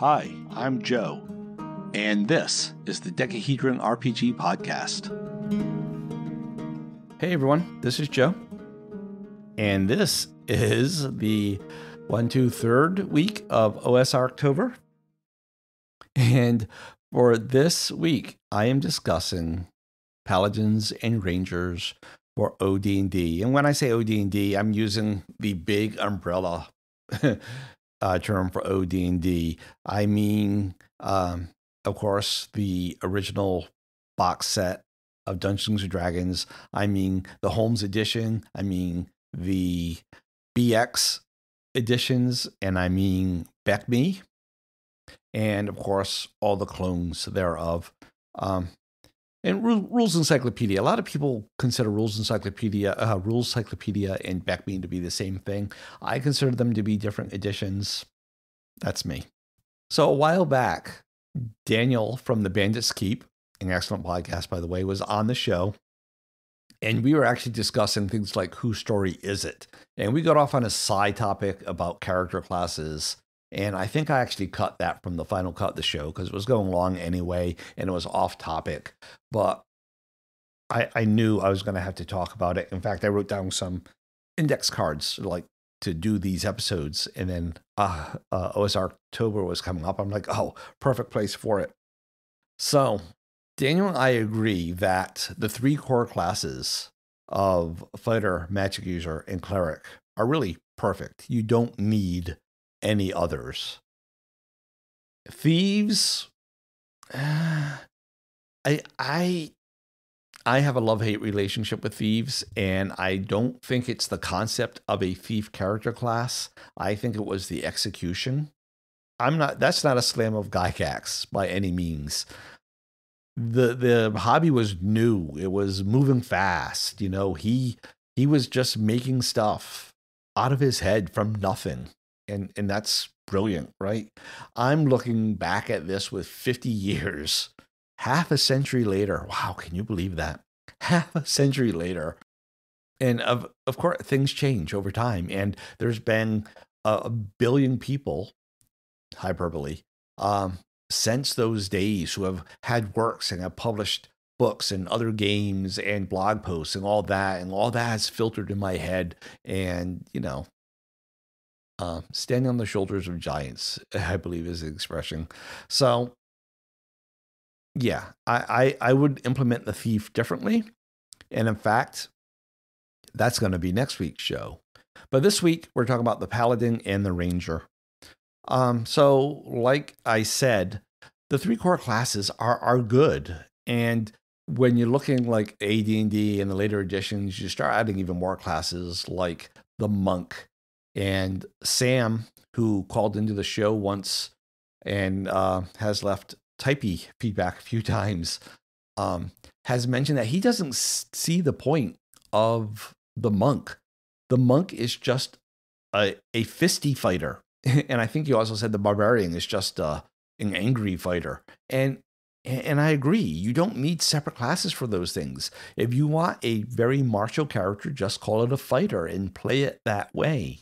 Hi, I'm Joe, and this is the Decahedron RPG Podcast. Hey everyone, this is Joe, and this is the 3rd week of OSR October. And for this week, I am discussing Paladins and Rangers for OD&D. And when I say OD&D, I'm using the big umbrella term for OD&D. I mean, of course, the original box set of Dungeons and Dragons. I mean, the Holmes edition. I mean, the BX editions. And I mean, BECMI. And of course, all the clones thereof. And Rules Encyclopedia. A lot of people consider Rules Encyclopedia and BECMI to be the same thing. I consider them to be different editions. That's me. So a while back, Daniel from the Bandit's Keep, an excellent podcast, by the way, was on the show. And we were actually discussing things like whose story is it? And we got off on a side topic about character classes. And I think I actually cut that from the final cut of the show because it was going long anyway and it was off topic. But I knew I was going to have to talk about it. In fact, I wrote down some index cards like to do these episodes. And then OSR October was coming up. I'm like, oh, perfect place for it. So Daniel and I agree that the 3 core classes of fighter, magic user, and cleric are really perfect. You don't need any others. Thieves, I have a love-hate relationship with thieves, and I don't think it's the concept of a thief character class. I think it was the execution. That's not a slam of Gygax by any means. The hobby was new. It was moving fast. You know, he was just making stuff out of his head from nothing. And that's brilliant, right? I'm looking back at this with 50 years, half a century later. Wow, can you believe that? Half a century later. And of course, things change over time. And there's been a billion people, hyperbole, since those days who have had works and have published books and other games and blog posts and all that. And all that has filtered in my head. And, you know, standing on the shoulders of giants, I believe is the expression. So, yeah, I would implement the thief differently. And in fact, that's going to be next week's show. But this week, we're talking about the Paladin and the Ranger. So, like I said, the 3 core classes are good. And when you're looking like AD&D and the later editions, you start adding even more classes like the monk. And Sam, who called into the show once and has left typey feedback a few times, has mentioned that he doesn't see the point of the monk. The monk is just a fisty fighter. And I think you also said the barbarian is just an angry fighter. And I agree. You don't need separate classes for those things. If you want a very martial character, just call it a fighter and play it that way.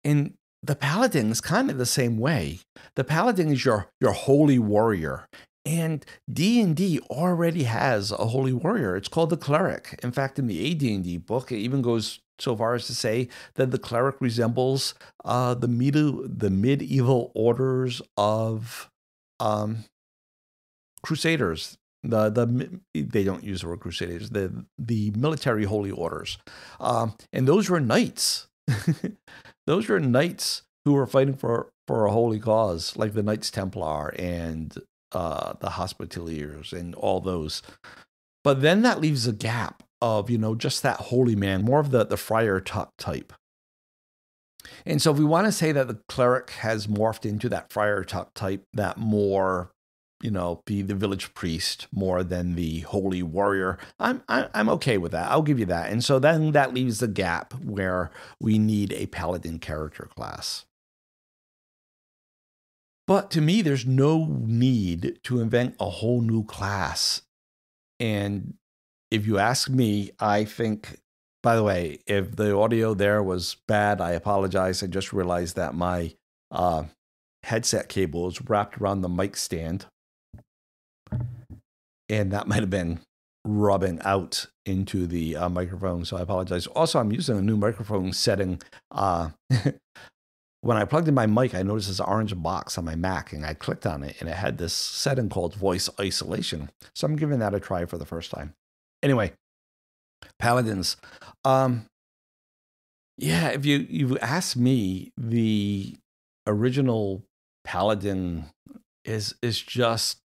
And the Paladin is kind of the same way. The Paladin is your holy warrior. And D&D already has a holy warrior. It's called the cleric. In fact, in the AD&D book, it even goes so far as to say that the cleric resembles the medieval orders of crusaders. They don't use the word crusaders. The military holy orders. And those were knights. Those were knights who were fighting for a holy cause, like the Knights Templar and the Hospitallers and all those. But then that leaves a gap of, you know, just that holy man, more of the friar tuck type. And so if we want to say that the cleric has morphed into that friar tuck type, that more, you know, be the village priest more than the holy warrior, I'm okay with that. I'll give you that. And so then that leaves the gap where we need a paladin character class. But to me, there's no need to invent a whole new class. And if you ask me, I think, by the way, if the audio there was bad, I apologize. I just realized that my headset cable is wrapped around the mic stand. And that might have been rubbing out into the microphone. So I apologize. Also, I'm using a new microphone setting. When I plugged in my mic, I noticed this orange box on my Mac, and I clicked on it, and it had this setting called voice isolation. So I'm giving that a try for the first time. Anyway, Paladins. Yeah, if you ask me, the original Paladin is just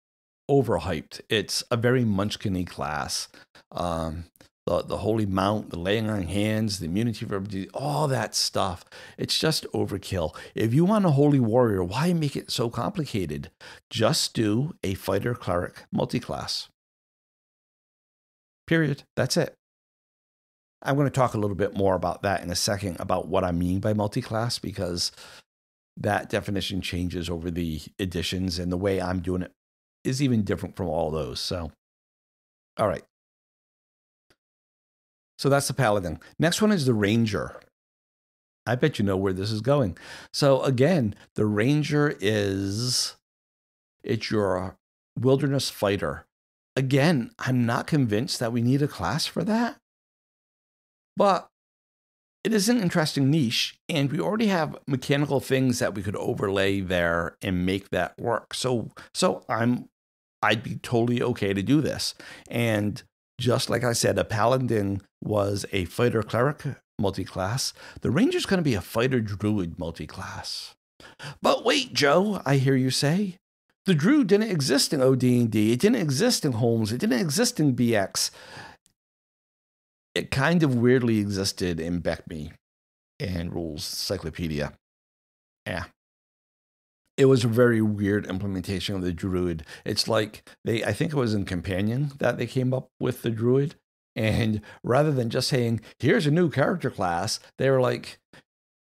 overhyped. It's a very Munchkin-y class. The holy mount, the laying on hands, the immunity for all that stuff. It's just overkill. If you want a holy warrior, why make it so complicated? Just do a fighter cleric multiclass. Period. That's it. I'm going to talk a little bit more about that in a second, about what I mean by multiclass, because that definition changes over the editions, and the way I'm doing it is even different from all those. So, all right. So that's the Paladin. Next one is the Ranger. I bet you know where this is going. So again, the Ranger it's your wilderness fighter. Again, I'm not convinced that we need a class for that, but it is an interesting niche, and we already have mechanical things that we could overlay there and make that work. So I'd be totally okay to do this. And just like I said, a Paladin was a fighter cleric multiclass. The Ranger's going to be a fighter druid multiclass. But wait, Joe, I hear you say, the druid didn't exist in OD&D. It didn't exist in Holmes. It didn't exist in BX. It kind of weirdly existed in BECMI and Rules Cyclopedia. Yeah. It was a very weird implementation of the druid. It's like I think it was in Companion that they came up with the druid. And rather than just saying, here's a new character class, they were like,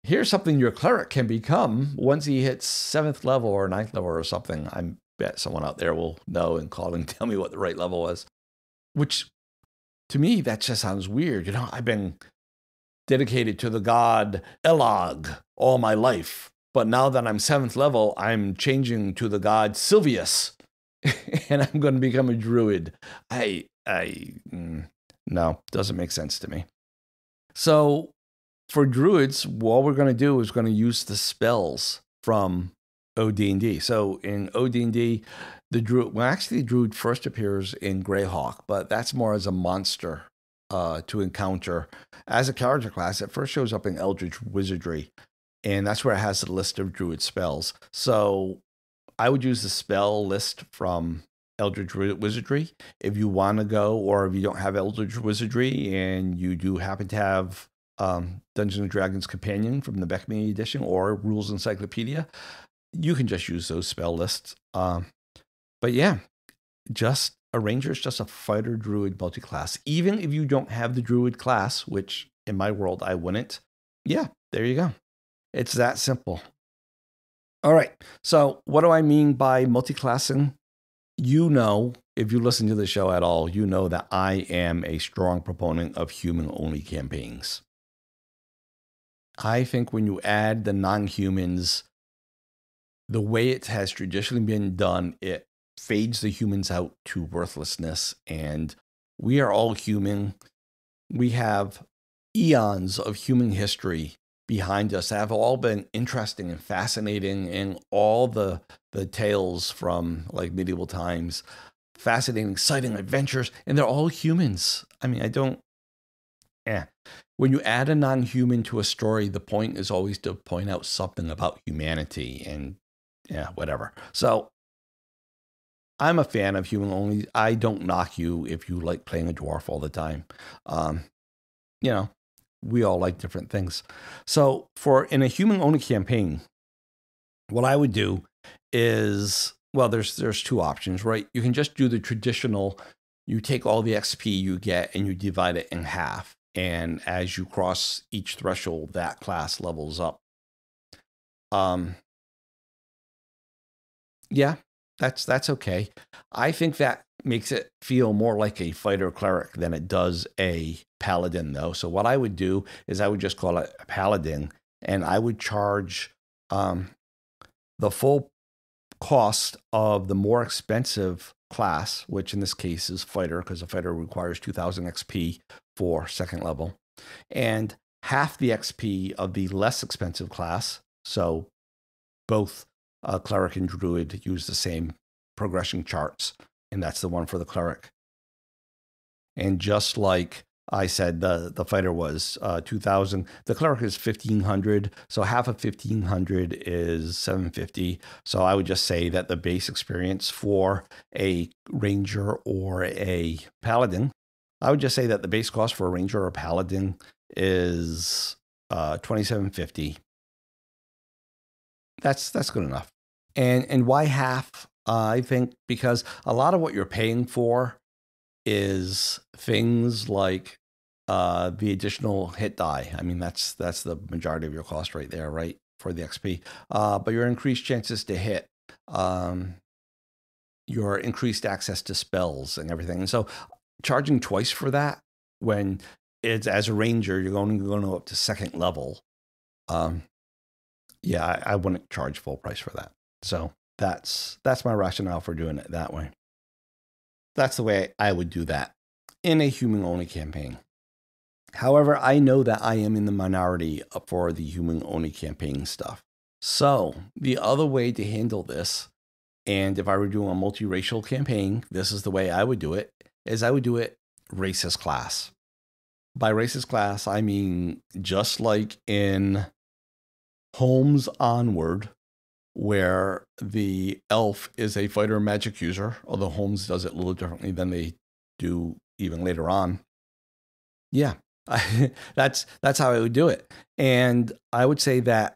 here's something your cleric can become once he hits 7th level or 9th level or something. I bet someone out there will know and call and tell me what the right level was. Which, to me, that just sounds weird. You know, I've been dedicated to the god Elog all my life. But now that I'm 7th level, I'm changing to the god Sylvius, and I'm going to become a druid. No, doesn't make sense to me. So for druids, what we're going to do is going to use the spells from OD&D. So in OD&D, the druid first appears in Greyhawk, but that's more as a monster to encounter. As a character class, it first shows up in Eldritch Wizardry. And that's where it has a list of druid spells. So I would use the spell list from Eldritch Wizardry. If you want to go, or if you don't have Eldritch Wizardry and you do happen to have Dungeons and Dragons Companion from the BECMI edition or Rules Encyclopedia, you can just use those spell lists. But yeah, just a ranger is just a fighter druid multiclass. Even if you don't have the druid class, which in my world I wouldn't, yeah, there you go. It's that simple. All right. So what do I mean by multiclassing? You know, if you listen to the show at all, you know that I am a strong proponent of human-only campaigns. I think when you add the non-humans, the way it has traditionally been done, it fades the humans out to worthlessness. And we are all human. We have eons of human history behind us that have all been interesting and fascinating, and all the tales from like medieval times, fascinating, exciting adventures, and they're all humans. I mean, when you add a non-human to a story, the point is always to point out something about humanity, and whatever. So I'm a fan of human only. I don't knock you if you like playing a dwarf all the time. We all like different things. So in a human-only campaign, what I would do is, well, there's two options, right? You can just do the traditional, you take all the XP you get and you divide it in half. And as you cross each threshold, that class levels up. Yeah, that's okay. I think that makes it feel more like a fighter cleric than it does a paladin, though. So what I would do is I would just call it a paladin, and I would charge the full cost of the more expensive class, which in this case is fighter, because a fighter requires 2000 XP for second level, and half the XP of the less expensive class. So both cleric and druid use the same progression charts, and that's the one for the cleric. And just like I said, the fighter was 2,000. The cleric is 1,500. So half of 1,500 is 750. So I would just say that the base experience for a ranger or a paladin, I would just say that the base cost for a ranger or paladin is 2,750. That's good enough. And why half? I think because a lot of what you're paying for is things like the additional hit die. I mean, that's the majority of your cost right there, right, for the XP. But your increased chances to hit, your increased access to spells and everything. And so charging twice for that when it's as a ranger, you're only going up to second level. Yeah, I wouldn't charge full price for that. So that's my rationale for doing it that way. That's the way I would do that in a human-only campaign. However, I know that I am in the minority for the human-only campaign stuff. So the other way to handle this, and if I were doing a multiracial campaign, this is the way I would do it, is I would do it racist class. By racist class, I mean just like in Holmes Onward, where the elf is a fighter magic user, although Holmes does it a little differently than they do even later on. Yeah, that's how I would do it. And I would say that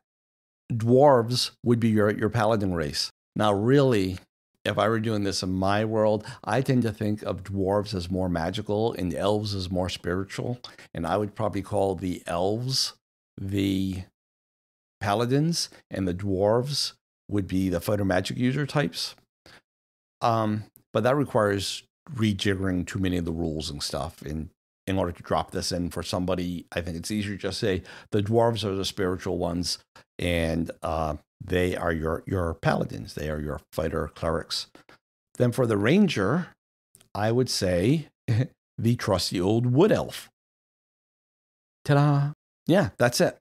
dwarves would be your paladin race. Now, really, if I were doing this in my world, I tend to think of dwarves as more magical and elves as more spiritual. And I would probably call the elves the paladins, and the dwarves would be the fighter magic user types. But that requires rejiggering too many of the rules and stuff. And in order to drop this in for somebody, I think it's easier to just say the dwarves are the spiritual ones, and they are your paladins. They are your fighter clerics. Then for the ranger, I would say the trusty old wood elf. Ta-da! Yeah, that's it.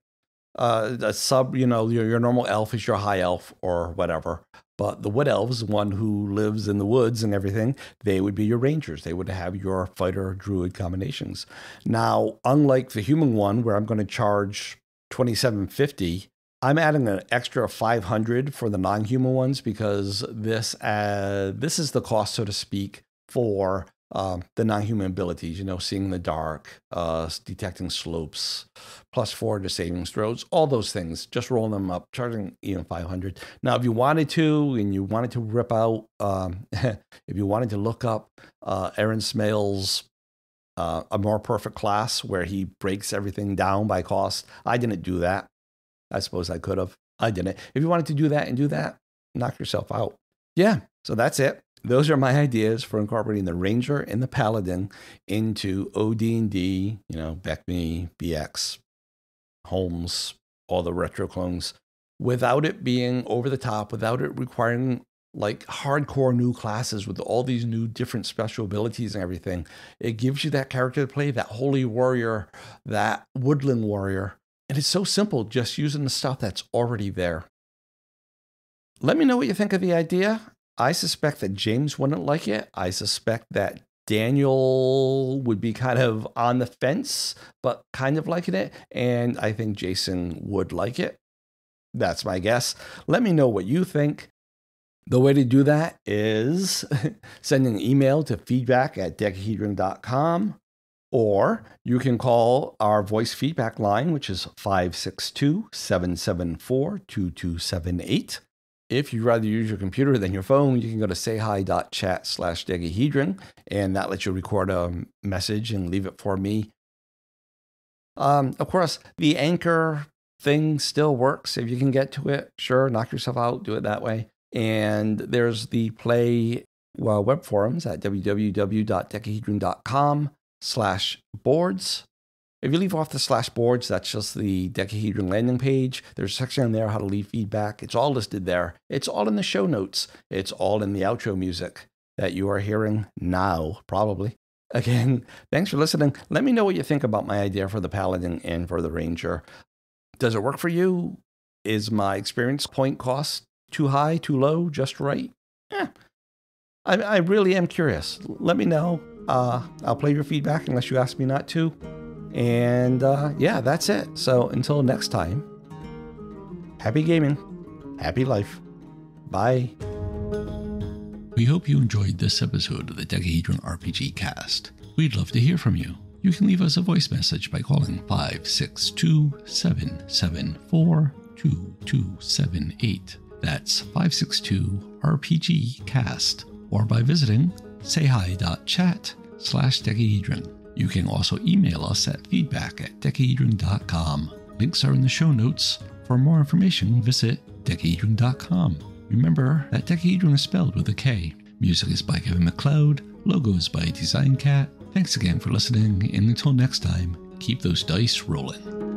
A sub, your normal elf is your high elf or whatever. But the wood elves, one who lives in the woods and everything, they would be your rangers. They would have your fighter druid combinations. Now, unlike the human one, where I'm going to charge $2,750, I'm adding an extra $500 for the non-human ones because this is the cost, so to speak, for the non-human abilities, seeing in the dark, detecting slopes, +4 to savings throws, all those things, just rolling them up, charging $500. Now, if you wanted to, and you wanted to rip out, if you wanted to look up Aaron Smale's A More Perfect Class, where he breaks everything down by cost, I didn't do that. I suppose I could have. I didn't. If you wanted to do that, knock yourself out. Yeah, so that's it. Those are my ideas for incorporating the Ranger and the Paladin into OD&D, BECMI, BX, Holmes, all the retro clones, without it being over the top, without it requiring like hardcore new classes with all these new different special abilities and everything. It gives you that character to play, that holy warrior, that woodland warrior. And it's so simple, just using the stuff that's already there. Let me know what you think of the idea. I suspect that James wouldn't like it. I suspect that Daniel would be kind of on the fence, but kind of liking it. And I think Jason would like it. That's my guess. Let me know what you think. The way to do that is send an email to feedback@decahedron.com, or you can call our voice feedback line, which is 562-774-2278. If you'd rather use your computer than your phone, you can go to sayhi.chat/decahedron, and that lets you record a message and leave it for me. Of course, the Anchor thing still works. If you can get to it, sure, knock yourself out, do it that way. And there's the Play web forums at www.decahedron.com/boards. If you leave off the /boards, that's just the Decahedron landing page. There's a section in there how to leave feedback. It's all listed there. It's all in the show notes. It's all in the outro music that you are hearing now, probably. Again, thanks for listening. Let me know what you think about my idea for the Paladin and for the Ranger. Does it work for you? Is my experience point cost too high, too low, just right? I really am curious. Let me know. I'll play your feedback unless you ask me not to. And yeah, that's it. So until next time, happy gaming, happy life. Bye. We hope you enjoyed this episode of the Decahedron RPG Cast. We'd love to hear from you. You can leave us a voice message by calling 562-774-2278. That's 562-RPG-CAST. Or by visiting sayhi.chat/Decahedron. You can also email us at feedback@decahedron.com. Links are in the show notes. For more information, visit decahedron.com. Remember that Decahedron is spelled with a K. Music is by Kevin MacLeod. Logos by Design Cat. Thanks again for listening, and until next time, keep those dice rolling.